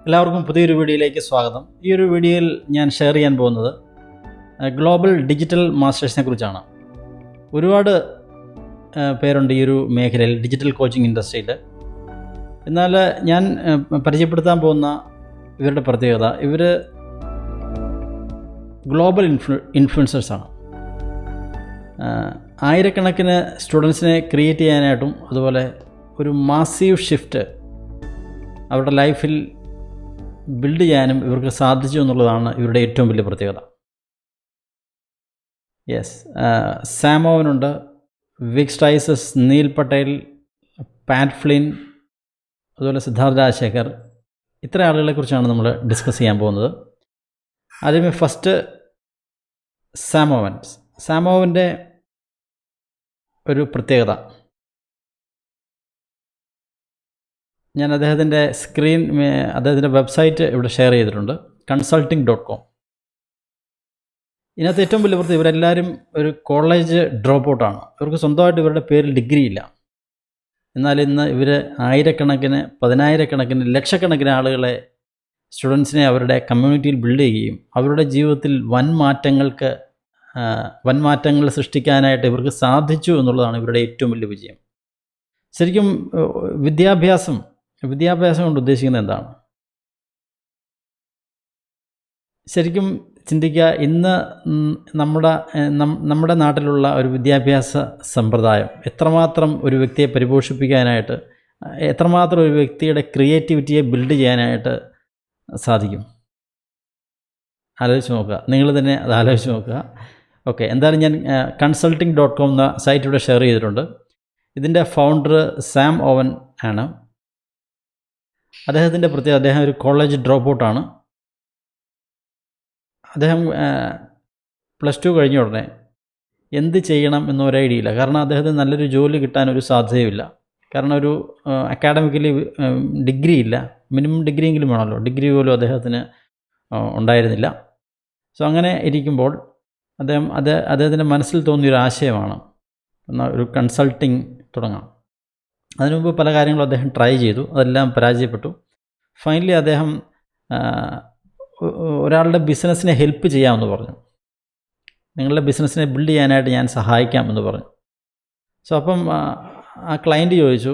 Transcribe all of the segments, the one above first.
എല്ലാവർക്കും പുതിയൊരു വീഡിയോയിലേക്ക് സ്വാഗതം. ഈ ഒരു വീഡിയോയിൽ ഞാൻ ഷെയർ ചെയ്യാൻ പോകുന്നത് ഗ്ലോബൽ ഡിജിറ്റൽ മാസ്റ്റേഴ്സിനെ കുറിച്ചാണ്. ഒരുപാട് പേരുണ്ട് ഈ ഒരു മേഖലയിൽ, ഡിജിറ്റൽ കോച്ചിങ് ഇൻഡസ്ട്രിയിൽ. എന്നാൽ ഞാൻ പരിചയപ്പെടുത്താൻ പോകുന്ന ഇവരുടെ പ്രത്യേകത, ഇവർ ഗ്ലോബൽ ഇൻഫ്ലുവൻസേഴ്സാണ്. ആയിരക്കണക്കിന് സ്റ്റുഡൻസിനെ ക്രിയേറ്റ് ചെയ്യാനായിട്ടും അതുപോലെ ഒരു മാസീവ് ഷിഫ്റ്റ് അവരുടെ ലൈഫിൽ ബിൽഡ് ചെയ്യാനും ഇവർക്ക് സാധിച്ചു എന്നുള്ളതാണ് ഇവരുടെ ഏറ്റവും വലിയ പ്രത്യേകത. സാം ഓവനുണ്ട്, വിക് സ്ട്രൈസസ്, നീൽ പട്ടേൽ, പാറ്റ് ഫ്ലിൻ, അതുപോലെ സിദ്ധാർത്ഥ് രാജശേഖർ. ഇത്ര ആളുകളെക്കുറിച്ചാണ് നമ്മൾ ഡിസ്കസ് ചെയ്യാൻ പോകുന്നത്. ആദ്യമേ ഫസ്റ്റ് സാം ഓവൻ്റെ ഒരു പ്രത്യേകത ഞാൻ അദ്ദേഹത്തിൻ്റെ അദ്ദേഹത്തിൻ്റെ വെബ്സൈറ്റ് ഇവിടെ ഷെയർ ചെയ്തിട്ടുണ്ട്, consulting.com. ഇതിനകത്ത് ഏറ്റവും വലിയ പ്രത്യേകത, ഇവരെല്ലാവരും ഒരു കോളേജ് ഡ്രോപ്പ് ഔട്ടാണ്. ഇവർക്ക് സ്വന്തമായിട്ട് ഇവരുടെ പേരിൽ ഡിഗ്രി ഇല്ല. എന്നാൽ ഇന്ന് ഇവർ ആയിരക്കണക്കിന്, പതിനായിരക്കണക്കിന്, ലക്ഷക്കണക്കിന് ആളുകളെ, സ്റ്റുഡൻസിനെ അവരുടെ കമ്മ്യൂണിറ്റിയിൽ ബിൽഡ് ചെയ്യുകയും അവരുടെ ജീവിതത്തിൽ വൻ മാറ്റങ്ങൾ സൃഷ്ടിക്കാനായിട്ട് ഇവർക്ക് സാധിച്ചു എന്നുള്ളതാണ് ഇവരുടെ ഏറ്റവും വലിയ വിജയം. ശരിക്കും വിദ്യാഭ്യാസം കൊണ്ട് ഉദ്ദേശിക്കുന്നത് എന്താണ്? ശരിക്കും ചിന്തിക്കുക, ഇന്ന് നമ്മുടെ നാട്ടിലുള്ള ഒരു വിദ്യാഭ്യാസ സമ്പ്രദായം എത്രമാത്രം ഒരു വ്യക്തിയെ പരിപോഷിപ്പിക്കാനായിട്ട്, എത്രമാത്രം ഒരു വ്യക്തിയുടെ ക്രിയേറ്റിവിറ്റിയെ ബിൽഡ് ചെയ്യാനായിട്ട് സാധിക്കും? ആലോചിച്ച് നോക്കുക, നിങ്ങൾ തന്നെ അത് ആലോചിച്ച് നോക്കുക. ഓക്കെ, എന്തായാലും ഞാൻ consulting.com എന്ന സൈറ്റ് ഇവിടെ ഷെയർ ചെയ്തിട്ടുണ്ട്. ഇതിൻ്റെ ഫൗണ്ടർ സാം ഓവൻ ആണ്. അദ്ദേഹത്തിൻ്റെ പ്രത്യേകത, അദ്ദേഹം ഒരു കോളേജ് ഡ്രോപ്പ് ഔട്ടാണ്. അദ്ദേഹം +2 കഴിഞ്ഞ ഉടനെ എന്ത് ചെയ്യണം എന്നൊരു ഐഡിയ ഇല്ല. കാരണം അദ്ദേഹത്തിന് നല്ലൊരു ജോലി കിട്ടാനൊരു സാധ്യതയുമില്ല. കാരണം ഒരു അക്കാഡമിക്കലി ഡിഗ്രി ഇല്ല, മിനിമം ഡിഗ്രിയെങ്കിലും വേണമല്ലോ. ഡിഗ്രി പോലും അദ്ദേഹത്തിന് ഉണ്ടായിരുന്നില്ല. സോ അങ്ങനെ ഇരിക്കുമ്പോൾ അദ്ദേഹത്തിൻ്റെ മനസ്സിൽ തോന്നിയൊരു ആശയമാണ് എന്നാൽ ഒരു കൺസൾട്ടിങ് തുടങ്ങാം. അതിനു മുമ്പ് പല കാര്യങ്ങളും അദ്ദേഹം ട്രൈ ചെയ്തു, അതെല്ലാം പരാജയപ്പെട്ടു. ഫൈനലി അദ്ദേഹം ഒരാളുടെ ബിസിനസ്സിനെ ഹെൽപ്പ് ചെയ്യാമെന്ന് പറഞ്ഞു. നിങ്ങളുടെ ബിസിനസ്സിനെ ബിൽഡ് ചെയ്യാനായിട്ട് ഞാൻ സഹായിക്കാം എന്ന് പറഞ്ഞു. സോ അപ്പം ആ ക്ലയൻറ്റ് ചോദിച്ചു,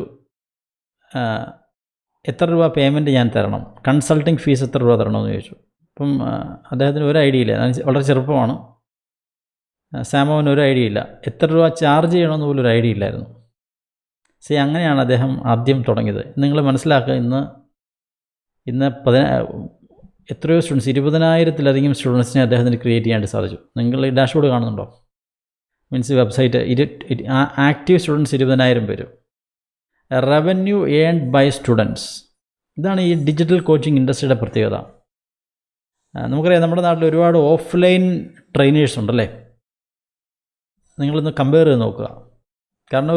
എത്ര രൂപ പേയ്മെൻറ്റ് ഞാൻ തരണം, കൺസൾട്ടിങ് ഫീസ് എത്ര രൂപ തരണമെന്ന് ചോദിച്ചു. അപ്പം അദ്ദേഹത്തിന് ഒരു ഐഡിയ ഇല്ല, വളരെ ചെറുപ്പമാണ്. സാമോന് ഒരു ഐഡിയ ഇല്ല, എത്ര രൂപ ചാർജ് ചെയ്യണമെന്ന് പോലും ഒരു ഐഡിയ ഇല്ലായിരുന്നു. അങ്ങനെയാണ് അദ്ദേഹം ആദ്യം തുടങ്ങിയത്. നിങ്ങൾ മനസ്സിലാക്കുക, ഇന്ന് എത്രയോ സ്റ്റുഡൻസ്, 20,000-ലധികം സ്റ്റുഡൻസിനെ അദ്ദേഹത്തിന് ക്രിയേറ്റ് ചെയ്യാനായിട്ട് സാധിച്ചു. നിങ്ങൾ ഈ ഡാഷ്ബോർഡ് കാണുന്നുണ്ടോ? മീൻസ് വെബ്സൈറ്റ്, ആക്റ്റീവ് സ്റ്റുഡൻസ് 20,000 പേര്. Revenue earned by students. ഇതാണ് ഈ ഡിജിറ്റൽ കോച്ചിങ് ഇൻഡസ്ട്രിയുടെ പ്രത്യേകത. നമുക്കറിയാം, നമ്മുടെ നാട്ടിൽ ഒരുപാട് ഓഫ്ലൈൻ ട്രെയിനേഴ്സ് ഉണ്ടല്ലേ. നിങ്ങളൊന്ന് കമ്പയർ ചെയ്ത് നോക്കുക. കാരണം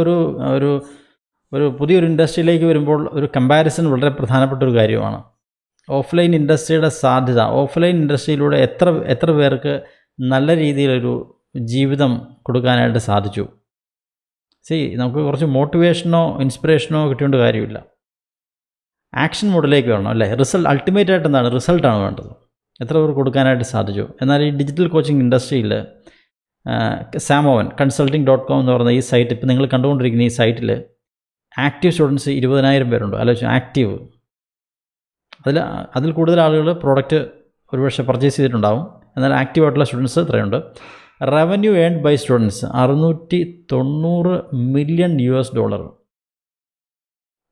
ഒരു പുതിയൊരു ഇൻഡസ്ട്രിയിലേക്ക് വരുമ്പോൾ ഒരു കമ്പാരിസൺ വളരെ പ്രധാനപ്പെട്ട ഒരു കാര്യമാണ്. ഓഫ്ലൈൻ ഇൻഡസ്ട്രിയുടെ സാധ്യത, ഓഫ്ലൈൻ ഇൻഡസ്ട്രിയിലൂടെ എത്ര പേർക്ക് നല്ല രീതിയിലൊരു ജീവിതം കൊടുക്കാനായിട്ട് സാധിച്ചു. നമുക്ക് കുറച്ച് മോട്ടിവേഷനോ ഇൻസ്പിറേഷനോ കിട്ടേണ്ട കാര്യമില്ല. ആക്ഷൻ മോഡിലേക്ക് വരണം അല്ലേ. അൾട്ടിമേറ്റ് ആയിട്ട് എന്താണ്? റിസൾട്ടാണ് വേണ്ടത്. എത്ര പേർക്ക് കൊടുക്കാനായിട്ട് സാധിച്ചു. എന്നാൽ ഈ ഡിജിറ്റൽ കോച്ചിങ് ഇൻഡസ്ട്രിയിൽ സാം ഓവൻ consulting.com എന്ന് പറയുന്ന ഈ സൈറ്റ്, ഇപ്പോൾ നിങ്ങൾ കണ്ടുകൊണ്ടിരിക്കുന്ന ഈ സൈറ്റിൽ ആക്റ്റീവ് സ്റ്റുഡൻസ് 20,000 പേരുണ്ട്. ആലോചിച്ചു, ആക്റ്റീവ്. അതിൽ കൂടുതൽ ആളുകൾ പ്രോഡക്റ്റ് ഒരുപക്ഷെ പർച്ചേസ് ചെയ്തിട്ടുണ്ടാവും. എന്നാൽ ആക്റ്റീവായിട്ടുള്ള സ്റ്റുഡൻസ് എത്രയുണ്ട്? Revenue earned by students $690 million.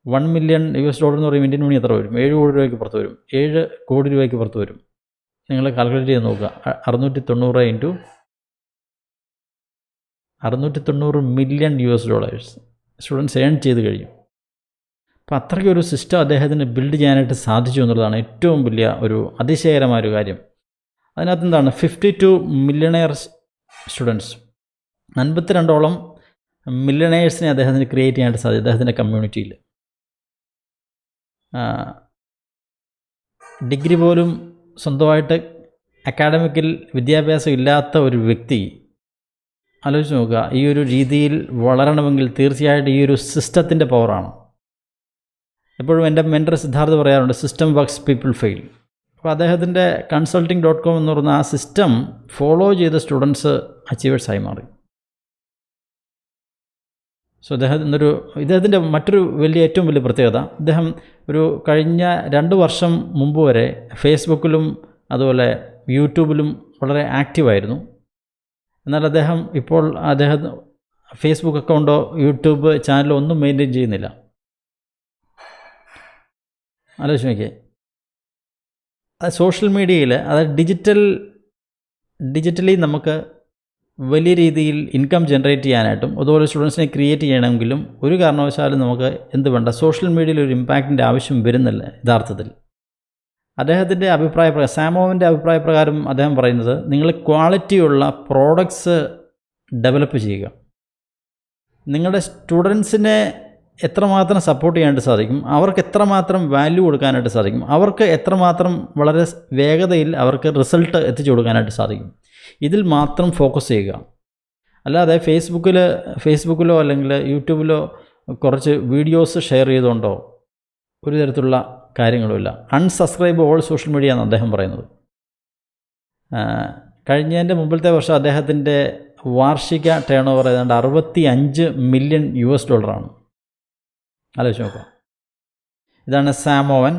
$1 million എന്ന് പറയുമ്പോൾ ഇന്ത്യൻ മണി എത്ര വരും? 7 കോടി രൂപയ്ക്ക് പുറത്ത് വരും. 7 കോടി രൂപയ്ക്ക് പുറത്ത് വരും. നിങ്ങൾ കാൽക്കുലേറ്റ് ചെയ്ത് നോക്കുക. 690 $690 മില്യൺ സ്റ്റുഡൻസ് ഏൺ ചെയ്ത് കഴിയും. അപ്പോൾ അത്രയ്ക്കൊരു സിസ്റ്റം അദ്ദേഹത്തിന് ബിൽഡ് ചെയ്യാനായിട്ട് സാധിച്ചു എന്നുള്ളതാണ് ഏറ്റവും വലിയ ഒരു അതിശയകരമായൊരു കാര്യം. അതിനകത്ത് എന്താണ്? 52 മില്യണയർ സ്റ്റുഡൻസ്, 52ഓളം മില്യണയേഴ്സിനെ അദ്ദേഹത്തിന് ക്രിയേറ്റ് ചെയ്യാനായിട്ട് സാധിച്ചു അദ്ദേഹത്തിൻ്റെ കമ്മ്യൂണിറ്റിയിൽ. ഡിഗ്രി പോലും സ്വന്തമായിട്ട് അക്കാഡമിക്കൽ വിദ്യാഭ്യാസം ഇല്ലാത്ത ഒരു വ്യക്തി, ആലോചിച്ച് നോക്കുക, ഈ ഒരു രീതിയിൽ വളരണമെങ്കിൽ തീർച്ചയായിട്ടും ഈ ഒരു സിസ്റ്റത്തിൻ്റെ പവറാണ്. എപ്പോഴും എൻ്റെ മെൻറ്റർ സിദ്ധാർത്ഥ് പറയാറുണ്ട്, സിസ്റ്റം വർക്ക്സ് പീപ്പിൾ ഫെയിൽ. അപ്പോൾ അദ്ദേഹത്തിൻ്റെ consulting.com എന്ന് പറയുന്ന ആ സിസ്റ്റം ഫോളോ ചെയ്ത സ്റ്റുഡൻസ് അച്ചീവേഴ്സായി മാറി. സോ ഇദ്ദേഹത്തിൻ്റെ മറ്റൊരു ഏറ്റവും വലിയ പ്രത്യേകത, ഇദ്ദേഹം ഒരു കഴിഞ്ഞ 2 വർഷം മുമ്പ് വരെ ഫേസ്ബുക്കിലും അതുപോലെ യൂട്യൂബിലും വളരെ ആക്റ്റീവായിരുന്നു. എന്നാൽ അദ്ദേഹം ഇപ്പോൾ ഫേസ്ബുക്ക് അക്കൗണ്ടോ യൂട്യൂബ് ചാനലോ ഒന്നും മെയിൻറ്റെയിൻ ചെയ്യുന്നില്ല. ആലോചിച്ച് നോക്കിയേ, അത് സോഷ്യൽ മീഡിയയിൽ, അതായത് ഡിജിറ്റലി നമുക്ക് വലിയ രീതിയിൽ ഇൻകം ജനറേറ്റ് ചെയ്യാനായിട്ടും അതുപോലെ സ്റ്റുഡൻസിനെ ക്രിയേറ്റ് ചെയ്യണമെങ്കിലും ഒരു കാരണവശാലും നമുക്ക് വേണ്ട, സോഷ്യൽ മീഡിയയിൽ ഒരു ഇമ്പാക്റ്റിൻ്റെ ആവശ്യം വരുന്നില്ല യഥാർത്ഥത്തിൽ. അദ്ദേഹത്തിൻ്റെ സാമോവിൻ്റെ അഭിപ്രായ പ്രകാരം അദ്ദേഹം പറയുന്നത്, നിങ്ങൾ ക്വാളിറ്റിയുള്ള പ്രോഡക്ട്സ് ഡെവലപ്പ് ചെയ്യുക. നിങ്ങളുടെ സ്റ്റുഡൻസിനെ എത്രമാത്രം സപ്പോർട്ട് ചെയ്യാനായിട്ട് സാധിക്കും, അവർക്ക് എത്രമാത്രം വാല്യൂ കൊടുക്കാനായിട്ട് സാധിക്കും, അവർക്ക് എത്രമാത്രം വളരെ വേഗതയിൽ അവർക്ക് റിസൾട്ട് എത്തിച്ചു കൊടുക്കാനായിട്ട് സാധിക്കും, ഇതിൽ മാത്രം ഫോക്കസ് ചെയ്യുക. അല്ലാതെ ഫേസ്ബുക്കിലോ അല്ലെങ്കിൽ യൂട്യൂബിലോ കുറച്ച് വീഡിയോസ് ഷെയർ ചെയ്തുകൊണ്ടോ ഒരു തരത്തിലുള്ള കാര്യങ്ങളുമില്ല. അൺസബ്സ്ക്രൈബ് ഓൾ സോഷ്യൽ മീഡിയ എന്ന് അദ്ദേഹം പറയുന്നത്. കഴിഞ്ഞതിൻ്റെ മുമ്പിലത്തെ വർഷം അദ്ദേഹത്തിൻ്റെ വാർഷിക ടേൺ ഓവർ ഏതാണ്ട് $65 മില്യൺ. ആലോചിച്ച് നോക്കുക. ഇതാണ് സാമോവൻ.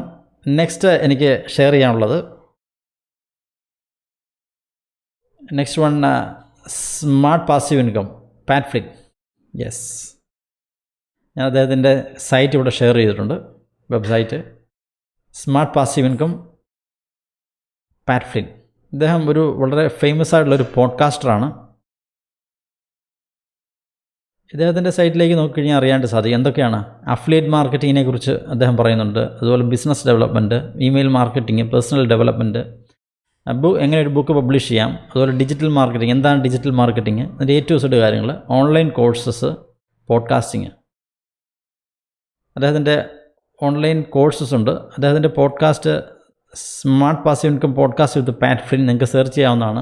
നെക്സ്റ്റ് എനിക്ക് ഷെയർ ചെയ്യാനുള്ളത്, next one, smart passive income, Pat Flynn. Yes, ഞാൻ അദ്ദേഹത്തിൻ്റെ സൈറ്റ് ഇവിടെ ഷെയർ ചെയ്തിട്ടുണ്ട്, website. Smart passive income, Pat Flynn. ഇദ്ദേഹം ഒരു വളരെ ഫേമസ് ആയിട്ടുള്ളൊരു പോഡ്കാസ്റ്ററാണ്. ഇദ്ദേഹത്തിൻ്റെ സൈറ്റിലേക്ക് നോക്കിക്കഴിഞ്ഞാൽ അറിയാണ്ട് സാധിക്കും എന്തൊക്കെയാണ്. അഫിലിയേറ്റ് മാർക്കറ്റിങ്ങിനെ കുറിച്ച് അദ്ദേഹം പറയുന്നുണ്ട്, അതുപോലെ business development, email marketing, personal development, എങ്ങനെ ഒരു ബുക്ക് പബ്ലിഷ് ചെയ്യാം, അതുപോലെ ഡിജിറ്റൽ മാർക്കറ്റിംഗ്, എന്താണ് ഡിജിറ്റൽ മാർക്കറ്റിംഗ്, അതിൻ്റെ A-Z കാര്യങ്ങൾ, ഓൺലൈൻ കോഴ്സസ്, പോഡ്കാസ്റ്റിങ്. അദ്ദേഹത്തിൻ്റെ ഓൺലൈൻ കോഴ്സസ് ഉണ്ട്. അദ്ദേഹത്തിൻ്റെ podcast smart passive income podcast with Pat Flynn നിങ്ങൾക്ക് സെർച്ച് ചെയ്യാവുന്നതാണ്.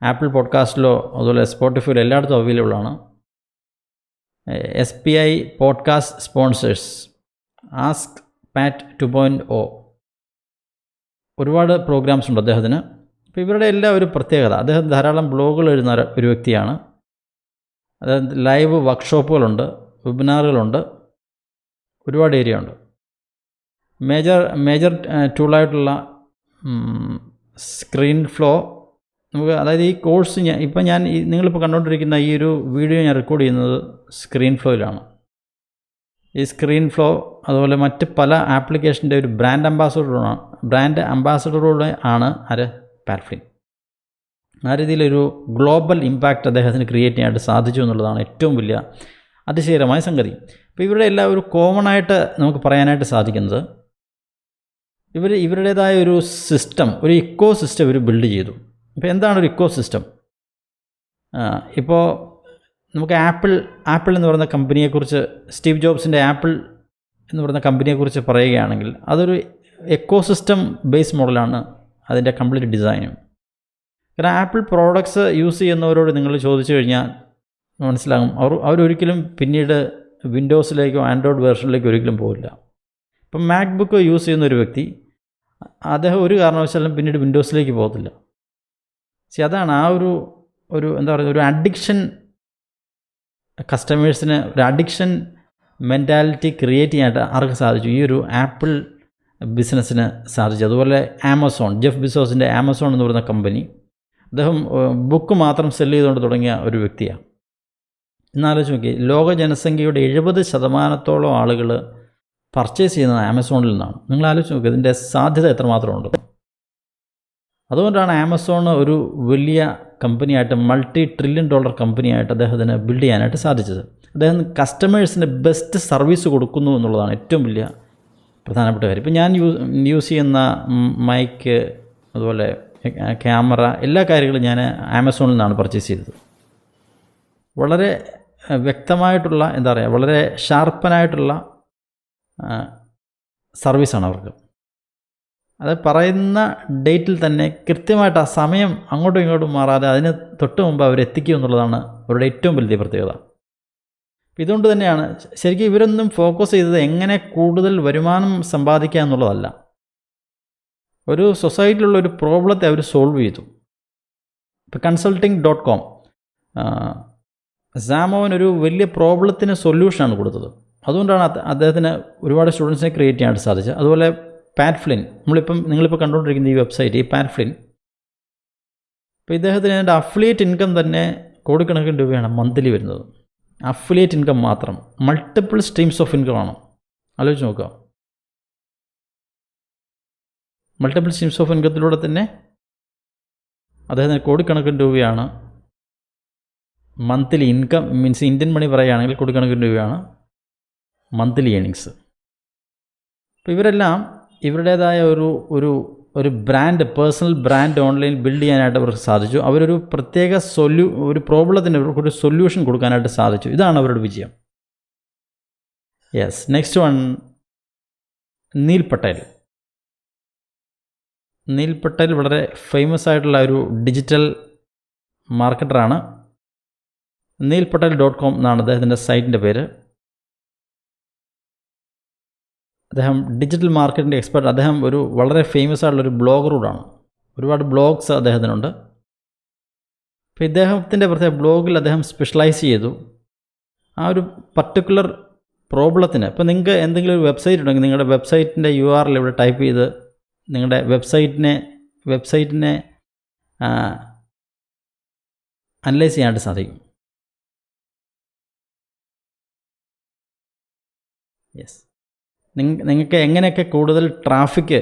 ആപ്പിൾ പോഡ്കാസ്റ്റിലോ അതുപോലെ സ്പോട്ടിഫൈയിലോ എല്ലായിടത്തും അവൈലബിൾ ആണ്. SPI podcast sponsors, ask Pat 2.0, ഒരുപാട് പ്രോഗ്രാംസ് ഉണ്ട് അദ്ദേഹത്തിന്. അപ്പോൾ ഇവരുടെ എല്ലാം ഒരു പ്രത്യേകത, അദ്ദേഹം ധാരാളം ബ്ലോഗുകൾ എഴുതുന്ന ഒരു വ്യക്തിയാണ്. അതായത് ലൈവ് വർക്ക്ഷോപ്പുകളുണ്ട്, വെബിനാറുകളുണ്ട്, ഒരുപാട് ഏരിയ ഉണ്ട്. മേജർ ടൂളായിട്ടുള്ള സ്ക്രീൻ ഫ്ലോ നമുക്ക്, അതായത് ഈ കോഴ്സ് നിങ്ങളിപ്പോൾ കണ്ടുകൊണ്ടിരിക്കുന്ന ഈ ഒരു വീഡിയോ ഞാൻ റെക്കോർഡ് ചെയ്യുന്നത് സ്ക്രീൻ ഫ്ലോയിലാണ്. ഈ സ്ക്രീൻ ഫ്ലോ അതുപോലെ മറ്റ് പല ആപ്ലിക്കേഷൻ്റെ ഒരു ബ്രാൻഡ് അംബാസഡറോട് ആണ് പാറ്റ് ഫ്ലിൻ. ആ രീതിയിലൊരു ഗ്ലോബൽ ഇമ്പാക്റ്റ് അദ്ദേഹത്തിന് ക്രിയേറ്റ് ചെയ്യാനായിട്ട് സാധിച്ചു എന്നുള്ളതാണ് ഏറ്റവും വലിയ അതിശയകരമായ സംഗതി. അപ്പോൾ ഇവരുടെ എല്ലാം ഒരു കോമൺ ആയിട്ട് നമുക്ക് പറയാനായിട്ട് സാധിക്കുന്നത്, ഇവരുടേതായ ഒരു സിസ്റ്റം, ഒരു ഇക്കോ സിസ്റ്റം ഇവർ ബിൽഡ് ചെയ്തു. ഇപ്പോൾ എന്താണ് ഒരു ഇക്കോ സിസ്റ്റം? ഇപ്പോൾ നമുക്ക് ആപ്പിൾ എന്ന് പറയുന്ന കമ്പനിയെക്കുറിച്ച്, സ്റ്റീവ് ജോബ്സിൻ്റെ ആപ്പിൾ എന്ന് പറയുന്ന കമ്പനിയെക്കുറിച്ച് പറയുകയാണെങ്കിൽ അതൊരു എക്കോ സിസ്റ്റം ബേസ് മോഡലാണ് അതിൻ്റെ കംപ്ലീറ്റ് ഡിസൈനും. കാരണം ആപ്പിൾ പ്രോഡക്ട്സ് യൂസ് ചെയ്യുന്നവരോട് നിങ്ങൾ ചോദിച്ചു കഴിഞ്ഞാൽ മനസ്സിലാകും, അവരൊരിക്കലും പിന്നീട് വിൻഡോസിലേക്കോ ആൻഡ്രോയിഡ് വേർഷനിലേക്കോ ഒരിക്കലും പോകില്ല. ഇപ്പം മാക്ബുക്ക് യൂസ് ചെയ്യുന്ന ഒരു വ്യക്തി, അദ്ദേഹം ഒരു കാരണവശാലും പിന്നീട് വിൻഡോസിലേക്ക് പോകത്തില്ല. അതാണ് ആ ഒരു എന്താ പറയുക, ഒരു അഡിക്ഷൻ, കസ്റ്റമേഴ്സിന് ഒരു അഡിക്ഷൻ മെൻറ്റാലിറ്റി ക്രിയേറ്റ് ചെയ്യാനായിട്ട് ആർക്ക് സാധിച്ചു? ഈ ഒരു ആപ്പിൾ ബിസിനസ്സിന് സാധിച്ചു. അതുപോലെ ആമസോൺ, ജെഫ് ബിസോസിൻ്റെ ആമസോൺ എന്ന് പറയുന്ന കമ്പനി, അദ്ദേഹം ബുക്ക് മാത്രം സെല്ല് ചെയ്തുകൊണ്ട് തുടങ്ങിയ ഒരു വ്യക്തിയാണ്. എന്നാലോചിച്ച് നോക്കി, ലോക ജനസംഖ്യയുടെ 70% ആളുകൾ പർച്ചേസ് ചെയ്യുന്നത് ആമസോണിൽ നിന്നാണ്. നിങ്ങൾ ആലോചിച്ച് നോക്കി ഇതിൻ്റെ സാധ്യത എത്രമാത്രമുണ്ട്. അതുകൊണ്ടാണ് ആമസോൺ ഒരു വലിയ കമ്പനിയായിട്ട്, $multi-trillion കമ്പനിയായിട്ട് അദ്ദേഹത്തിന് ബിൽഡ് ചെയ്യാനായിട്ട് സാധിച്ചത്. അദ്ദേഹം കസ്റ്റമേഴ്സിന് ബെസ്റ്റ് സർവീസ് കൊടുക്കുന്നു എന്നുള്ളതാണ് ഏറ്റവും വലിയ പ്രധാനപ്പെട്ട കാര്യം. ഇപ്പം ഞാൻ യൂസ് ചെയ്യുന്ന മൈക്ക്, അതുപോലെ ക്യാമറ, എല്ലാ കാര്യങ്ങളും ഞാൻ ആമസോണിൽ നിന്നാണ് പർച്ചേസ് ചെയ്തത്. വളരെ വ്യക്തമായിട്ടുള്ള, എന്താ പറയുക, വളരെ ഷാർപ്പനായിട്ടുള്ള സർവീസാണ് അവർക്ക്. അത് പറയുന്ന ഡേറ്റിൽ തന്നെ കൃത്യമായിട്ട് ആ സമയം അങ്ങോട്ടും ഇങ്ങോട്ടും മാറാതെ അതിന് തൊട്ട് മുമ്പ് അവരെത്തിക്കും എന്നുള്ളതാണ് അവരുടെ ഏറ്റവും വലിയ പ്രത്യേകത. ഇതുകൊണ്ട് തന്നെയാണ് ശരിക്കും ഇവരൊന്നും ഫോക്കസ് ചെയ്തത് എങ്ങനെ കൂടുതൽ വരുമാനം സമ്പാദിക്കുക എന്നുള്ളതല്ല. ഒരു സൊസൈറ്റിയിലുള്ള ഒരു പ്രോബ്ലത്തെ അവർ സോൾവ് ചെയ്തു. ഇപ്പോൾ consulting.com സാമോൻ ഒരു വലിയ പ്രോബ്ലത്തിന് സൊല്യൂഷനാണ് കൊടുത്തത്. അതുകൊണ്ടാണ് അദ്ദേഹത്തിന് ഒരുപാട് സ്റ്റുഡൻസിനെ ക്രിയേറ്റ് ചെയ്യാനായിട്ട് സാധിച്ചത്. അതുപോലെ പാറ്റ്ഫ്ലിൻ, നിങ്ങളിപ്പോൾ കണ്ടുകൊണ്ടിരിക്കുന്ന ഈ വെബ്സൈറ്റ്, ഈ പാറ്റ്ഫ്ലിൻ, ഇപ്പോൾ ഇദ്ദേഹത്തിന് അതിൻ്റെ അഫിലിയേറ്റ് ഇൻകം തന്നെ കോടിക്കണക്കിന് രൂപയാണ് മന്ത്ലി വരുന്നത്. അഫിലിയേറ്റ് ഇൻകം മാത്രം, മൾട്ടിപ്പിൾ സ്ട്രീംസ് ഓഫ് ഇൻകം ആണ്. ആലോചിച്ച് നോക്കുക. മൾട്ടിപ്പിൾ സ്ട്രീംസ് ഓഫ് ഇൻകത്തിലൂടെ തന്നെ അദ്ദേഹത്തിന് കോടിക്കണക്കിന് രൂപയാണ് monthly income. Means Indian money പറയുകയാണെങ്കിൽ കോടിക്കണക്കിന് രൂപയാണ് മന്ത്ലി ഏണിങ്സ്. അപ്പോൾ ഇവരെല്ലാം ഇവരുടേതായ ഒരു brand, personal brand online build ചെയ്യാനായിട്ട് അവർക്ക് സാധിച്ചു. അവരൊരു പ്രത്യേക ഒരു പ്രോബ്ലത്തിന് അവർക്കൊരു സൊല്യൂഷൻ കൊടുക്കാനായിട്ട് സാധിച്ചു. ഇതാണ് അവരുടെ വിജയം. Yes, next one, Neil Patel. Neil Patel വളരെ ഫേമസ് ആയിട്ടുള്ള ഒരു ഡിജിറ്റൽ മാർക്കറ്ററാണ്. neelpatel.com എന്നാണ് അദ്ദേഹത്തിൻ്റെ സൈറ്റിൻ്റെ പേര്. അദ്ദേഹം ഡിജിറ്റൽ മാർക്കറ്റിൻ്റെ എക്സ്പെർട്ട്. അദ്ദേഹം ഒരു വളരെ ഫേമസ് ആയിട്ടുള്ളൊരു ബ്ലോഗർ കൂടാണ്. ഒരുപാട് ബ്ലോഗ്സ് അദ്ദേഹത്തിനുണ്ട്. അപ്പോൾ ഇദ്ദേഹത്തിൻ്റെ പ്രത്യേക ബ്ലോഗിൽ അദ്ദേഹം സ്പെഷ്യലൈസ് ചെയ്തു ആ ഒരു പർട്ടിക്കുലർ പ്രോബ്ലത്തിന്. ഇപ്പോൾ നിങ്ങൾക്ക് എന്തെങ്കിലും ഒരു വെബ്സൈറ്റ് ഉണ്ടെങ്കിൽ നിങ്ങളുടെ വെബ്സൈറ്റിൻ്റെ URL ഇവിടെ ടൈപ്പ് ചെയ്ത് നിങ്ങളുടെ വെബ്സൈറ്റിനെ അനലൈസ് ചെയ്യാനായിട്ട് സാധിക്കും. യെസ്, നിങ്ങൾക്ക് എങ്ങനെയൊക്കെ കൂടുതൽ ട്രാഫിക്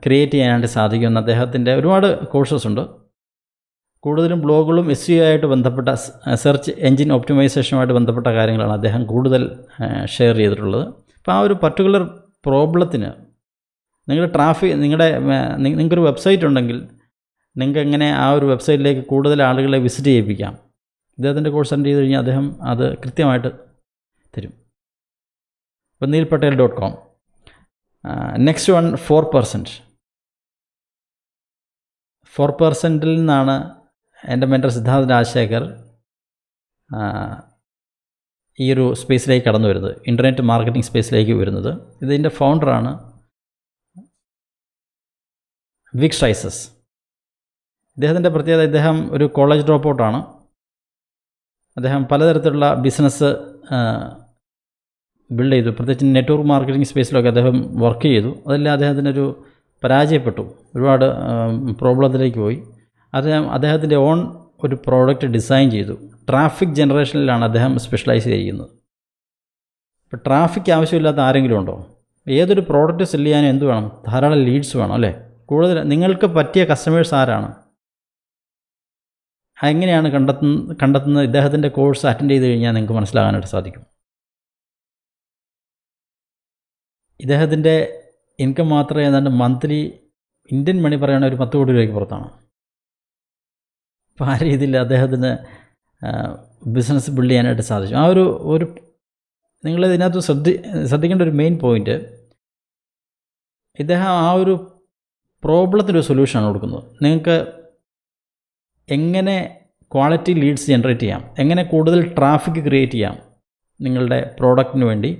ക്രിയേറ്റ് ചെയ്യാനായിട്ട് സാധിക്കുമെന്ന് അദ്ദേഹത്തിൻ്റെ ഒരുപാട് കോഴ്സസ് ഉണ്ട്. കൂടുതലും ബ്ലോഗുകളും SEO ആയിട്ട് ബന്ധപ്പെട്ട സെർച്ച് എൻജിൻ ഒപ്റ്റിമൈസേഷനുമായിട്ട് ബന്ധപ്പെട്ട കാര്യങ്ങളാണ് അദ്ദേഹം കൂടുതൽ ഷെയർ ചെയ്തിട്ടുള്ളത്. അപ്പോൾ ആ ഒരു പർട്ടിക്കുലർ പ്രോബ്ലത്തിന് നിങ്ങൾക്കൊരു വെബ്സൈറ്റ് ഉണ്ടെങ്കിൽ നിങ്ങൾക്ക് എങ്ങനെ ആ ഒരു വെബ്സൈറ്റിലേക്ക് കൂടുതൽ ആളുകളെ വിസിറ്റ് ചെയ്യിപ്പിക്കാം. ഇദ്ദേഹത്തിൻ്റെ കോഴ്സ് അറ്റൻഡ് ചെയ്ത് കഴിഞ്ഞാൽ അദ്ദേഹം അത് കൃത്യമായിട്ട് തരും. അപ്പോൾ neelpatel.com. Next one, 4%. 4%ൽ നിന്നാണ് എൻ്റെ മെൻറ്റർ സിദ്ധാർത്ഥ് രാജശേഖർ ഈ ഒരു സ്പേസിലേക്ക് കടന്നു വരുന്നത്, ഇൻ്റർനെറ്റ് മാർക്കറ്റിംഗ് സ്പേസിലേക്ക് വരുന്നത്. ഇതിൻ്റെ ഫൗണ്ടറാണ് വിക് സ്ട്രൈസസ്. ഇദ്ദേഹത്തിൻ്റെ പ്രത്യേകത, ഇദ്ദേഹം ഒരു കോളേജ് ഡ്രോപ്പ് ഔട്ടാണ്. അദ്ദേഹം പലതരത്തിലുള്ള ബിസിനസ് ബിൽഡ് ചെയ്തു. പ്രത്യേകിച്ച് നെറ്റ്വർക്ക് മാർക്കറ്റിംഗ് സ്പേസിലൊക്കെ അദ്ദേഹം വർക്ക് ചെയ്തു. അതെല്ലാം അദ്ദേഹത്തിനൊരു പരാജയപ്പെട്ടു, ഒരുപാട് പ്രോബ്ലത്തിലേക്ക് പോയി. അദ്ദേഹത്തിൻ്റെ ഓൺ ഒരു പ്രോഡക്റ്റ് ഡിസൈൻ ചെയ്തു. ട്രാഫിക് ജനറേഷനിലാണ് അദ്ദേഹം സ്പെഷ്യലൈസ് ചെയ്തിരിക്കുന്നത്. ഇപ്പോൾ ട്രാഫിക് ആവശ്യമില്ലാത്ത ആരെങ്കിലും ഉണ്ടോ? ഏതൊരു പ്രോഡക്റ്റ് സെല് ചെയ്യാനും എന്ത് വേണം? ധാരാളം ലീഡ്സ് വേണം അല്ലേ? കൂടുതൽ നിങ്ങൾക്ക് പറ്റിയ കസ്റ്റമേഴ്സ് ആരാണ്? എങ്ങനെയാണ് കണ്ടെത്തുന്നത്? ഇദ്ദേഹത്തിൻ്റെ കോഴ്സ് അറ്റൻഡ് ചെയ്ത് കഴിഞ്ഞാൽ നിങ്ങൾക്ക് മനസ്സിലാകാനായിട്ട് സാധിക്കും. ഇദ്ദേഹത്തിൻ്റെ ഇൻകം മാത്രമേ ഏതാണ്ട് മന്ത്ലി ഇന്ത്യൻ മണി പറയുകയാണെങ്കിൽ ഒരു 10 കോടി രൂപയ്ക്ക് പുറത്താണ്. അപ്പോൾ ആ രീതിയിൽ അദ്ദേഹത്തിന് ബിസിനസ് ബിൽഡ് ചെയ്യാനായിട്ട് സാധിച്ചു. ആ ഒരു നിങ്ങൾ ഇതിനകത്ത് ശ്രദ്ധിക്കേണ്ട ഒരു മെയിൻ പോയിൻറ്റ്, ഇദ്ദേഹം ആ ഒരു പ്രോബ്ലത്തിൻ്റെ ഒരു സൊല്യൂഷനാണ് കൊടുക്കുന്നത്. നിങ്ങൾക്ക് എങ്ങനെ ക്വാളിറ്റി ലീഡ്സ് ജനറേറ്റ് ചെയ്യാം, എങ്ങനെ കൂടുതൽ ട്രാഫിക് ക്രിയേറ്റ് ചെയ്യാം നിങ്ങളുടെ പ്രോഡക്റ്റിന് വേണ്ടി,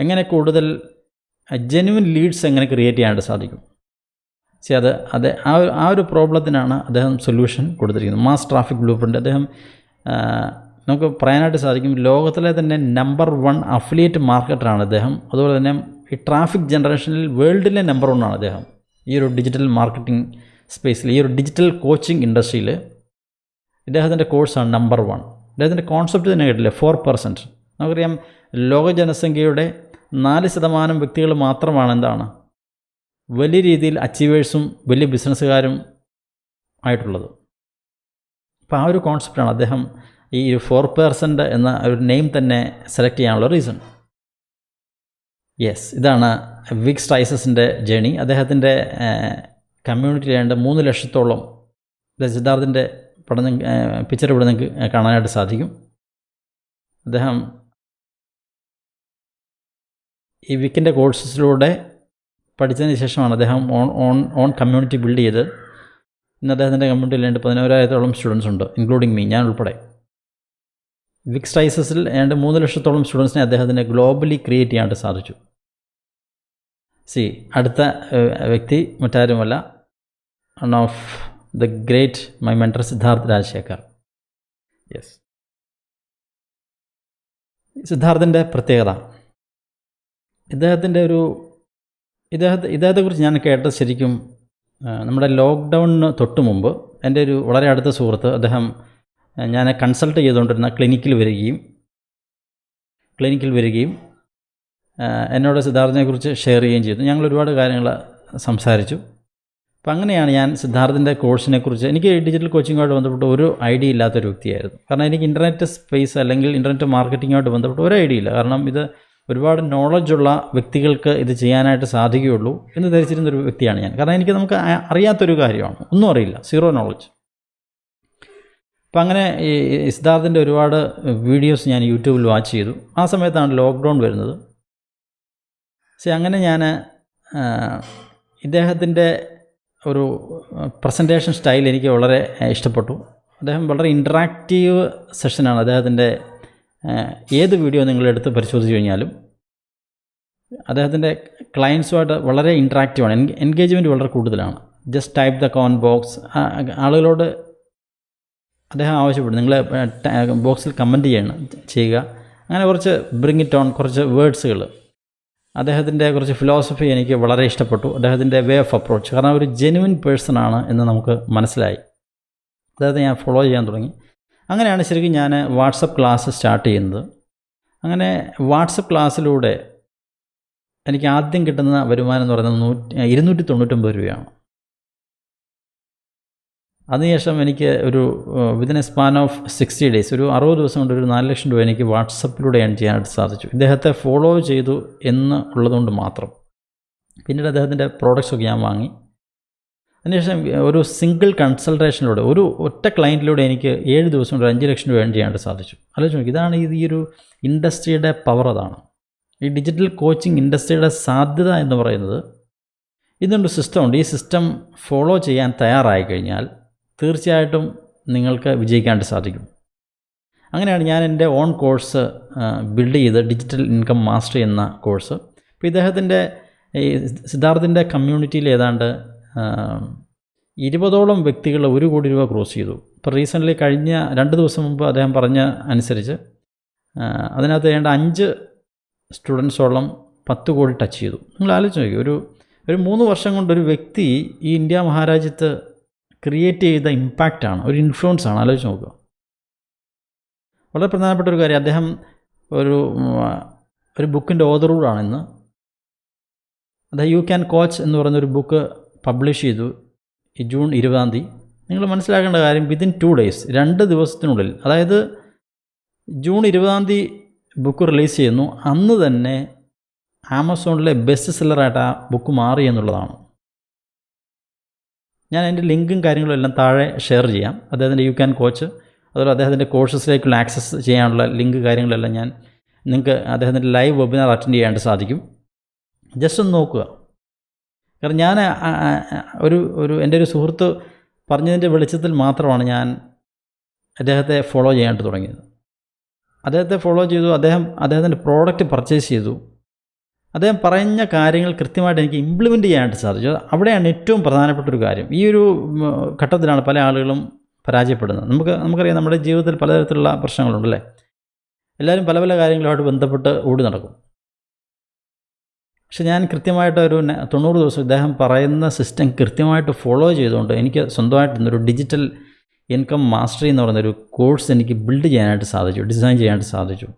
എങ്ങനെ കൂടുതൽ ജെന്യുവൻ ലീഡ്സ് എങ്ങനെ ക്രിയേറ്റ് ചെയ്യാനായിട്ട് സാധിക്കും. ആ ഒരു പ്രോബ്ലത്തിനാണ് അദ്ദേഹം സൊല്യൂഷൻ കൊടുത്തിരിക്കുന്നത്. Mass traffic blue print. അദ്ദേഹം നമുക്ക് പറയാനായിട്ട് സാധിക്കും ലോകത്തിലെ തന്നെ നമ്പർ 1 അഫിലിയേറ്റ് മാർക്കറ്ററാണ് അദ്ദേഹം. അതുപോലെ തന്നെ ഈ ട്രാഫിക് ജനറേഷനിൽ വേൾഡിലെ നമ്പർ 1 ആണ് അദ്ദേഹം. ഈ ഒരു ഡിജിറ്റൽ മാർക്കറ്റിംഗ് സ്പേസിൽ, ഈ ഒരു ഡിജിറ്റൽ കോച്ചിങ് ഇൻഡസ്ട്രിയിൽ ഇദ്ദേഹത്തിൻ്റെ കോഴ്സാണ് നമ്പർ 1. ഇദ്ദേഹത്തിൻ്റെ കോൺസെപ്റ്റ് തന്നെ കേട്ടില്ലേ, 4%. നമുക്കറിയാം ലോക ജനസംഖ്യയുടെ 4% വ്യക്തികൾ മാത്രമാണ് എന്താണ് വലിയ രീതിയിൽ അച്ചീവേഴ്സും വലിയ ബിസിനസ്സുകാരും ആയിട്ടുള്ളത്. അപ്പോൾ ആ ഒരു കോൺസെപ്റ്റാണ് അദ്ദേഹം ഈ 4% എന്ന ഒരു നെയിം തന്നെ സെലക്ട് ചെയ്യാനുള്ള റീസൺ. യെസ്, ഇതാണ് വിക് സ്ട്രൈസസിൻ്റെ ജേണി. അദ്ദേഹത്തിൻ്റെ കമ്മ്യൂണിറ്റിയിലേണ്ട 3 ലക്ഷത്തോളം സിദ്ധാർത്ഥിൻ്റെ പിക്ചർ ഇവിടെ നിങ്ങൾക്ക് കാണാനായിട്ട് സാധിക്കും. അദ്ദേഹം ഈ വിക്കിൻ്റെ കോഴ്സസിലൂടെ പഠിച്ചതിന് ശേഷമാണ് അദ്ദേഹം ഓൺ കമ്മ്യൂണിറ്റി ബിൽഡ് ചെയ്ത് ഇന്ന് അദ്ദേഹത്തിൻ്റെ കമ്മ്യൂണിറ്റിയിലേണ്ട് 11,000-ഓളം സ്റ്റുഡൻസ് ഉണ്ട്, ഇൻക്ലൂഡിങ് മീ, ഞാൻ ഉൾപ്പെടെ. വിക്സ് റൈസസിൽ ഏതാണ്ട് 3 ലക്ഷത്തോളം സ്റ്റുഡൻസിനെ അദ്ദേഹത്തിന് ഗ്ലോബലി ക്രിയേറ്റ് ചെയ്യാനായിട്ട് സാധിച്ചു. അടുത്ത വ്യക്തി മറ്റാരുമല്ല, one of the great my mentor Siddharth Rajasekhar. Yes, സിദ്ധാർത്ഥിൻ്റെ പ്രത്യേകത, ഇദ്ദേഹത്തെക്കുറിച്ച് ഞാൻ കേട്ടത് ശരിക്കും നമ്മുടെ ലോക്ക്ഡൗണിന് തൊട്ട് മുമ്പ് എൻ്റെ ഒരു വളരെ അടുത്ത സുഹൃത്ത്, അദ്ദേഹം ഞാൻ കൺസൾട്ട് ചെയ്തുകൊണ്ടിരുന്ന ക്ലിനിക്കിൽ വരികയും എന്നോട് സിദ്ധാർത്ഥിനെക്കുറിച്ച് ഷെയർ ചെയ്യുകയും ചെയ്തു. ഞങ്ങൾ ഒരുപാട് കാര്യങ്ങൾ സംസാരിച്ചു. അപ്പം അങ്ങനെയാണ് ഞാൻ സിദ്ധാർത്ഥിൻ്റെ കോഴ്സിനെക്കുറിച്ച്, എനിക്ക് ഡിജിറ്റൽ കോച്ചിങ്ങുമായിട്ട് ബന്ധപ്പെട്ട് ഒരു ഐഡിയ ഇല്ലാത്തൊരു വ്യക്തിയായിരുന്നു. കാരണം എനിക്ക് ഇൻ്റർനെറ്റ് സ്പേസ് അല്ലെങ്കിൽ ഇൻ്റർനെറ്റ് മാർക്കറ്റിങ്ങുമായിട്ട് ബന്ധപ്പെട്ട് ഒരു ഐഡിയ ഇല്ല. കാരണം ഇത് ഒരുപാട് നോളജുള്ള വ്യക്തികൾക്ക് ഇത് ചെയ്യാനായിട്ട് സാധിക്കുകയുള്ളൂ എന്ന് ധരിച്ചിരുന്നൊരു വ്യക്തിയാണ് ഞാൻ. കാരണം നമുക്ക് അറിയാത്തൊരു കാര്യമാണ്, ഒന്നും അറിയില്ല, സീറോ നോളജ്. അപ്പം അങ്ങനെ ഈ സിദ്ധാർത്ഥിൻ്റെ ഒരുപാട് വീഡിയോസ് ഞാൻ യൂട്യൂബിൽ വാച്ച് ചെയ്തു. ആ സമയത്താണ് ലോക്ക്ഡൗൺ വരുന്നത്. അങ്ങനെ ഞാൻ ഇദ്ദേഹത്തിൻ്റെ ഒരു പ്രസൻറ്റേഷൻ സ്റ്റൈൽ എനിക്ക് വളരെ ഇഷ്ടപ്പെട്ടു. അദ്ദേഹം വളരെ ഇൻറ്ററാക്റ്റീവ് സെഷനാണ് അദ്ദേഹത്തിൻ്റെ. ഏത് വീഡിയോ നിങ്ങളെടുത്ത് പരിശോധിച്ച് കഴിഞ്ഞാലും അദ്ദേഹത്തിൻ്റെ ക്ലയൻസുമായിട്ട് വളരെ ഇൻറ്ററാക്റ്റീവാണ്, എൻഗേജ്മെൻറ്റ് വളരെ കൂടുതലാണ്. Just type the comment box, ആളുകളോട് അദ്ദേഹം ആവശ്യപ്പെടും നിങ്ങൾ ബോക്സിൽ കമൻറ്റ് ചെയ്യുക. അങ്ങനെ കുറച്ച് ബ്രിങ് ഇറ്റ് ഓൺ, കുറച്ച് വേർഡ്സുകൾ. അദ്ദേഹത്തിൻ്റെ കുറച്ച് ഫിലോസഫി എനിക്ക് വളരെ ഇഷ്ടപ്പെട്ടു, അദ്ദേഹത്തിൻ്റെ വേ ഓഫ് അപ്രോച്ച്. കാരണം ഒരു ജെനുവിൻ പേഴ്സണാണ് എന്ന് നമുക്ക് മനസ്സിലായി. അദ്ദേഹത്തെ ഞാൻ ഫോളോ ചെയ്യാൻ തുടങ്ങി. അങ്ങനെയാണ് ശരിക്കും ഞാൻ വാട്സപ്പ് ക്ലാസ് സ്റ്റാർട്ട് ചെയ്യുന്നത്. അങ്ങനെ വാട്സപ്പ് ക്ലാസ്സിലൂടെ എനിക്ക് ആദ്യം കിട്ടുന്ന വരുമാനം എന്ന് പറയുന്നത് 299 രൂപയാണ്. അതിനുശേഷം എനിക്ക് ഒരു within A span of 60 days, ഒരു 60 ദിവസം കൊണ്ട് ഒരു 4 ലക്ഷം രൂപ എനിക്ക് വാട്സപ്പിലൂടെ ഏൺ ചെയ്യാനായിട്ട് സാധിച്ചു. ഇദ്ദേഹത്തെ ഫോളോ ചെയ്തു എന്ന് ഉള്ളതുകൊണ്ട് മാത്രം. പിന്നീട് അദ്ദേഹത്തിൻ്റെ പ്രോഡക്റ്റ്സൊക്കെ ഞാൻ വാങ്ങി. അതിനുശേഷം ഒരു സിംഗിൾ കൺസൾട്ടേഷനിലൂടെ, ഒരു ഒറ്റ ക്ലയൻറ്റിലൂടെ എനിക്ക് 7 ദിവസം കൊണ്ട് 5 ലക്ഷം രൂപ ഏൺ ചെയ്യാനായിട്ട് സാധിച്ചു. ആലോചിച്ച് നോക്കി, ഇതാണ് ഈ ഒരു ഇൻഡസ്ട്രിയുടെ പവർ. അതാണ് ഈ ഡിജിറ്റൽ കോച്ചിങ് ഇൻഡസ്ട്രിയുടെ സാധ്യത എന്ന് പറയുന്നത്. ഇതുകൊണ്ട് സിസ്റ്റമുണ്ട്. ഈ സിസ്റ്റം ഫോളോ ചെയ്യാൻ തയ്യാറായി കഴിഞ്ഞാൽ തീർച്ചയായിട്ടും നിങ്ങൾക്ക് വിജയിക്കാനായിട്ട് സാധിക്കും. അങ്ങനെയാണ് ഞാൻ എൻ്റെ ഓൺ കോഴ്സ് ബിൽഡ് ചെയ്ത്, ഡിജിറ്റൽ ഇൻകം മാസ്റ്ററി എന്ന കോഴ്സ്. ഇപ്പോൾ ഇദ്ദേഹത്തിൻ്റെ ഈ സിദ്ധാർത്ഥിൻ്റെ കമ്മ്യൂണിറ്റിയിൽ ഏതാണ്ട് 20ഓളം വ്യക്തികൾ 1 കോടി രൂപ ക്രോസ് ചെയ്തു. ഇപ്പോൾ റീസെൻ്റ്ലി കഴിഞ്ഞ 2 ദിവസം മുമ്പ് അദ്ദേഹം പറഞ്ഞ അനുസരിച്ച് അതിനകത്ത് വേണ്ട 5 സ്റ്റുഡൻസോളം 10 കോടി ടച്ച് ചെയ്തു. നിങ്ങൾ ആലോചിച്ച് നോക്കി, ഒരു 3 വർഷം കൊണ്ട് ഒരു വ്യക്തി ഈ ഇന്ത്യ മഹാരാജ്യത്ത് ക്രിയേറ്റ് ചെയ്ത ഇമ്പാക്റ്റാണ്, ഒരു ഇൻഫ്ലുവൻസാണ്. ആലോചിച്ച് നോക്കുക. വളരെ പ്രധാനപ്പെട്ട ഒരു കാര്യം, അദ്ദേഹം ഒരു ബുക്കിൻ്റെ ഓതർ കൂടാണ് ഇന്ന്. അദ്ദേഹം യു ക്യാൻ കോച്ച് എന്ന് പറയുന്നൊരു ബുക്ക് പബ്ലിഷ് ചെയ്തു ഈ ജൂൺ 20. നിങ്ങൾ മനസ്സിലാക്കേണ്ട കാര്യം, വിതിൻ 2 ഡേയ്സ്, 2 ദിവസത്തിനുള്ളിൽ, അതായത് ജൂൺ 20 ബുക്ക് റിലീസ് ചെയ്യുന്നു, അന്ന് തന്നെ ആമസോണിലെ ബെസ്റ്റ് സെല്ലറായിട്ട് ആ ബുക്ക് മാറി എന്നുള്ളതാണ്. ഞാൻ അതിൻ്റെ ലിങ്കും കാര്യങ്ങളും എല്ലാം താഴെ ഷെയർ ചെയ്യാം. അദ്ദേഹത്തിൻ്റെ യു ക്യാൻ കോച്ച്, അതുപോലെ അദ്ദേഹത്തിൻ്റെ കോഴ്സസിലേക്കുള്ള ആക്സസ് ചെയ്യാനുള്ള ലിങ്ക് കാര്യങ്ങളെല്ലാം നിങ്ങൾക്ക് അദ്ദേഹത്തിൻ്റെ ലൈവ് വെബിനാർ അറ്റൻഡ് ചെയ്യാനായിട്ട് സാധിക്കും. ജസ്റ്റ് ഒന്ന് നോക്കുക. കാരണം ഞാൻ എൻ്റെ ഒരു സുഹൃത്ത് പറഞ്ഞതിൻ്റെ വെളിച്ചത്തിൽ മാത്രമാണ് ഞാൻ അദ്ദേഹത്തെ ഫോളോ ചെയ്യാനായിട്ട് തുടങ്ങിയത്. അദ്ദേഹത്തെ ഫോളോ ചെയ്തു, അദ്ദേഹത്തിൻ്റെ പ്രോഡക്റ്റ് പർച്ചേസ് ചെയ്തു. അദ്ദേഹം പറഞ്ഞ കാര്യങ്ങൾ കൃത്യമായിട്ട് എനിക്ക് ഇംപ്ലിമെൻ്റ് ചെയ്യാനായിട്ട് സാധിച്ചു. അവിടെയാണ് ഏറ്റവും പ്രധാനപ്പെട്ടൊരു കാര്യം. ഈ ഒരു ഘട്ടത്തിലാണ് പല ആളുകളും പരാജയപ്പെടുന്നത്. നമുക്കറിയാം, നമ്മുടെ ജീവിതത്തിൽ പലതരത്തിലുള്ള പ്രശ്നങ്ങളുണ്ടല്ലേ. എല്ലാവരും പല പല കാര്യങ്ങളുമായിട്ട് ബന്ധപ്പെട്ട് ഓടി നടക്കും. പക്ഷെ ഞാൻ കൃത്യമായിട്ട് ഒരു 90 ദിവസം ഇദ്ദേഹം പറയുന്ന സിസ്റ്റം കൃത്യമായിട്ട് ഫോളോ ചെയ്തുകൊണ്ട് എനിക്ക് സ്വന്തമായിട്ട് ഇന്നൊരു ഡിജിറ്റൽ ഇൻകം മാസ്റ്ററി എന്ന് പറയുന്നൊരു കോഴ്സ് എനിക്ക് ബിൽഡ് ചെയ്യാനായിട്ട് സാധിച്ചു, ഡിസൈൻ ചെയ്യാനായിട്ട് സാധിച്ചു.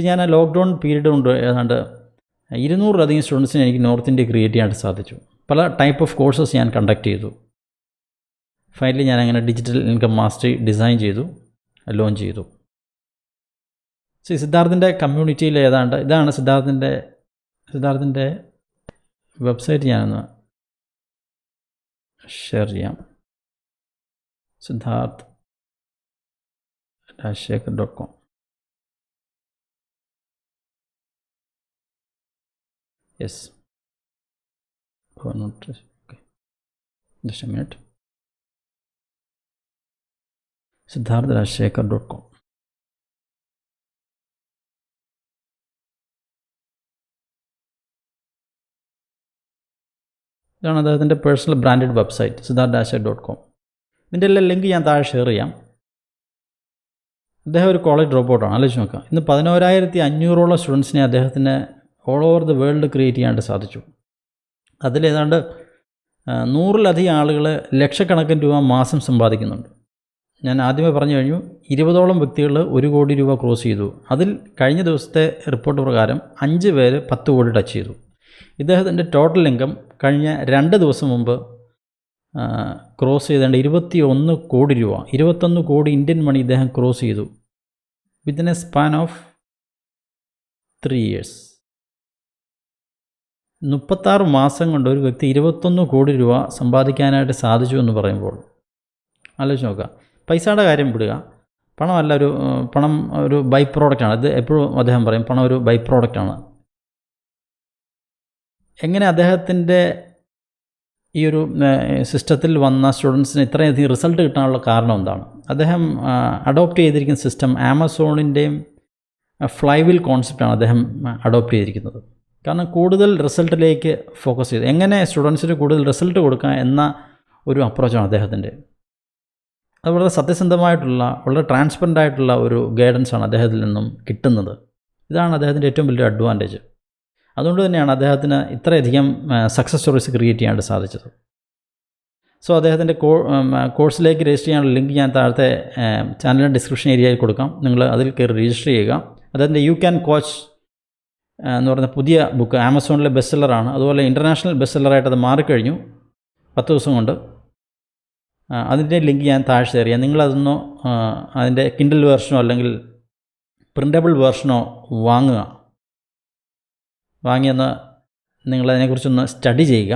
ഞാൻ ആ ലോക്ക്ഡൗൺ പീരീഡ് കൊണ്ട് ഏതാണ്ട് 200-ലധികം സ്റ്റുഡൻസിനെ എനിക്ക് നോർത്ത് ഇന്ത്യ ക്രിയേറ്റ് ചെയ്യാനായിട്ട് സാധിച്ചു. പല ടൈപ്പ് ഓഫ് കോഴ്സസ് ഞാൻ കണ്ടക്ട് ചെയ്തു. ഫൈനലി ഞാൻ അങ്ങനെ ഡിജിറ്റൽ ഇൻകം മാസ്റ്ററി ഡിസൈൻ ചെയ്തു, ലോഞ്ച് ചെയ്തു. സിദ്ധാർത്ഥിൻ്റെ കമ്മ്യൂണിറ്റിയിൽ ഏതാണ്ട് ഇതാണ് സിദ്ധാർത്ഥിൻ്റെ വെബ്സൈറ്റ്. ഞാനൊന്ന് ഷെയർ ചെയ്യാം. siddharth-rajshekhar.com. Yes. Okay. Just a minute. siddharth-rajshekhar.com. ഇതാണ് അദ്ദേഹത്തിൻ്റെ പേഴ്സണൽ ബ്രാൻഡഡ് വെബ്സൈറ്റ് siddharth-com. ഇതിൻ്റെ എല്ലാം ലിങ്ക് ഞാൻ താഴെ ഷെയർ ചെയ്യാം. അദ്ദേഹം ഒരു കോളേജ് ഡ്രോപ്പ് ഔട്ടാണ്. ആലോചിച്ച് നോക്കാം. ഇന്ന് 11,500ഓളം സ്റ്റുഡൻസിനെ അദ്ദേഹത്തിന് all over the world create ചെയ്യാനായിട്ട് സാധിച്ചു. അതിലേതാണ്ട് 100-ലധികം ആളുകൾ ലക്ഷക്കണക്കിന് രൂപ മാസം സമ്പാദിക്കുന്നുണ്ട്. ഞാൻ ആദ്യമേ പറഞ്ഞു കഴിഞ്ഞു, 20ഓളം വ്യക്തികൾ 1 കോടി രൂപ ക്രോസ് ചെയ്തു. അതിൽ കഴിഞ്ഞ ദിവസത്തെ റിപ്പോർട്ട് പ്രകാരം 5 പേര് 10 കോടി ടച്ച് ചെയ്തു. ഇദ്ദേഹത്തിൻ്റെ ടോട്ടൽ ഇൻകം കഴിഞ്ഞ 2 ദിവസം മുമ്പ് ക്രോസ് ചെയ്തേണ്ട 21 കോടി രൂപ, 21 കോടി ഇന്ത്യൻ മണി ഇദ്ദേഹം ക്രോസ് ചെയ്തു within A span of 3 years. 36 മാസം കൊണ്ട് ഒരു വ്യക്തി 21 കോടി രൂപ സമ്പാദിക്കാനായിട്ട് സാധിച്ചു എന്ന് പറയുമ്പോൾ ആലോചിച്ച് നോക്കുക. പൈസയുടെ കാര്യം വിടുക, പണമല്ല പണം ഒരു ബൈ പ്രോഡക്റ്റാണ്. ഇത് എപ്പോഴും അദ്ദേഹം പറയും, പണം ഒരു ബൈ പ്രോഡക്റ്റാണ്. എങ്ങനെ അദ്ദേഹത്തിൻ്റെ ഈ ഒരു സിസ്റ്റത്തിൽ വന്ന സ്റ്റുഡൻസിന് ഇത്രയധികം റിസൾട്ട് കിട്ടാനുള്ള കാരണം എന്താണ്? അദ്ദേഹം അഡോപ്റ്റ് ചെയ്തിരിക്കുന്ന സിസ്റ്റം ആമസോണിൻ്റെയും ഫ്ലൈവിൽ കോൺസെപ്റ്റാണ് അദ്ദേഹം അഡോപ്റ്റ് ചെയ്തിരിക്കുന്നത്. കാരണം കൂടുതൽ റിസൾട്ടിലേക്ക് ഫോക്കസ് ചെയ്ത് എങ്ങനെ സ്റ്റുഡൻസിന് കൂടുതൽ റിസൾട്ട് കൊടുക്കാം എന്ന ഒരു അപ്രോച്ചാണ് അദ്ദേഹത്തിൻ്റെ. അത് വളരെ സത്യസന്ധമായിട്ടുള്ള, വളരെ ട്രാൻസ്പെറൻ്റ് ആയിട്ടുള്ള ഒരു ഗൈഡൻസാണ് അദ്ദേഹത്തിൽ നിന്നും കിട്ടുന്നത്. ഇതാണ് അദ്ദേഹത്തിൻ്റെ ഏറ്റവും വലിയ അഡ്വാൻറ്റേജ്. അതുകൊണ്ട് തന്നെയാണ് അദ്ദേഹത്തിന് ഇത്രയധികം സക്സസ് സ്റ്റോറീസ് ക്രിയേറ്റ് ചെയ്യാനായിട്ട് സാധിച്ചത്. സോ അദ്ദേഹത്തിൻ്റെ കോഴ്സിലേക്ക് രജിസ്റ്റർ ചെയ്യാനുള്ള ലിങ്ക് ഞാൻ താഴത്തെ ചാനലിൻ്റെ ഡിസ്ക്രിപ്ഷൻ ഏരിയയിൽ കൊടുക്കാം. നിങ്ങൾ അതിൽ കയറി രജിസ്റ്റർ ചെയ്യുക. അദ്ദേഹത്തിൻ്റെ യു ക്യാൻ കോച്ച് എന്ന് പറയുന്ന പുതിയ ബുക്ക് ആമസോണിലെ ബെസ്റ്റ് സെല്ലറാണ്. അതുപോലെ ഇൻ്റർനാഷണൽ ബെസ്റ്റ് സെല്ലറായിട്ട് അത് മാറിക്കഴിഞ്ഞു 10 ദിവസം കൊണ്ട്. അതിൻ്റെ ലിങ്ക് ഞാൻ താഴെ ഷെയർ ചെയ്യാം. നിങ്ങളതൊന്ന് അതിൻ്റെ കിൻഡിൽ വേർഷനോ അല്ലെങ്കിൽ പ്രിൻ്റബിൾ വേർഷനോ വാങ്ങിയെന്ന് നിങ്ങളതിനെക്കുറിച്ചൊന്ന് സ്റ്റഡി ചെയ്യുക.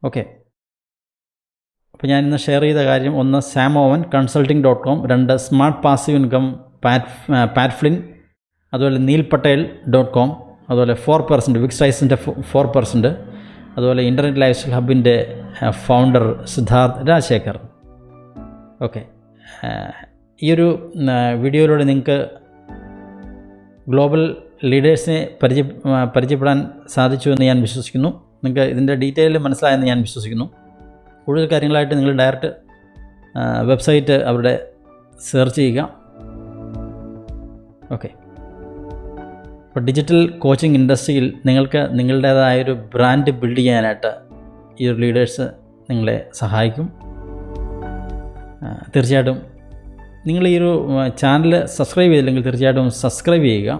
ഓക്കെ. അപ്പോൾ ഞാനിന്ന് ഷെയർ ചെയ്ത കാര്യം, 1 samovan-consulting.com, 2 സ്മാർട്ട് പാസീവ് ഇൻകം പാറ്റ്ഫ്ലിൻ, അതുപോലെ neelpatel.com, അതുപോലെ 4% വിക്സൈസിൻ്റെ 4%, അതുപോലെ ഇൻ്റർനെറ്റ് ലൈഫ് സ്റ്റൈൽ ഹബിൻ്റെ ഫൗണ്ടർ സിദ്ധാർത്ഥ് രാജശേഖർ. ഓക്കെ. ഈ ഒരു വീഡിയോയിലൂടെ നിങ്ങൾക്ക് ഗ്ലോബൽ ലീഡേഴ്സിനെ പരിചയപ്പെടാൻ സാധിച്ചു എന്ന് ഞാൻ വിശ്വസിക്കുന്നു. നിങ്ങൾക്ക് ഇതിൻ്റെ ഡീറ്റെയിൽ മനസ്സിലായെന്ന് ഞാൻ വിശ്വസിക്കുന്നു. കൂടുതൽ കാര്യങ്ങളായിട്ട് നിങ്ങൾ ഡയറക്റ്റ് വെബ്സൈറ്റ് അവരുടെ സെർച്ച് ചെയ്യുക. ഓക്കെ. ഇപ്പോൾ ഡിജിറ്റൽ കോച്ചിങ് ഇൻഡസ്ട്രിയിൽ നിങ്ങൾക്ക് നിങ്ങളുടേതായൊരു ബ്രാൻഡ് ബിൽഡ് ചെയ്യാനായിട്ട് ഈ ഒരു ലീഡേഴ്സ് നിങ്ങളെ സഹായിക്കും. തീർച്ചയായിട്ടും നിങ്ങൾ ഈ ഒരു ചാനൽ സബ്സ്ക്രൈബ് ചെയ്തില്ലെങ്കിൽ തീർച്ചയായിട്ടും സബ്സ്ക്രൈബ് ചെയ്യുക,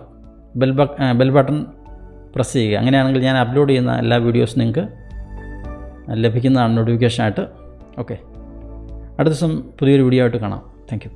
ബെൽ ബട്ടൺ പ്രസ് ചെയ്യുക. അങ്ങനെയാണെങ്കിൽ ഞാൻ അപ്ലോഡ് ചെയ്യുന്ന എല്ലാ വീഡിയോസും നിങ്ങൾക്ക് ലഭിക്കുന്നതാണ് നോട്ടിഫിക്കേഷനായിട്ട്. ഓക്കെ. അടുത്ത ദിവസം പുതിയൊരു വീഡിയോ ആയിട്ട് കാണാം. Thank you.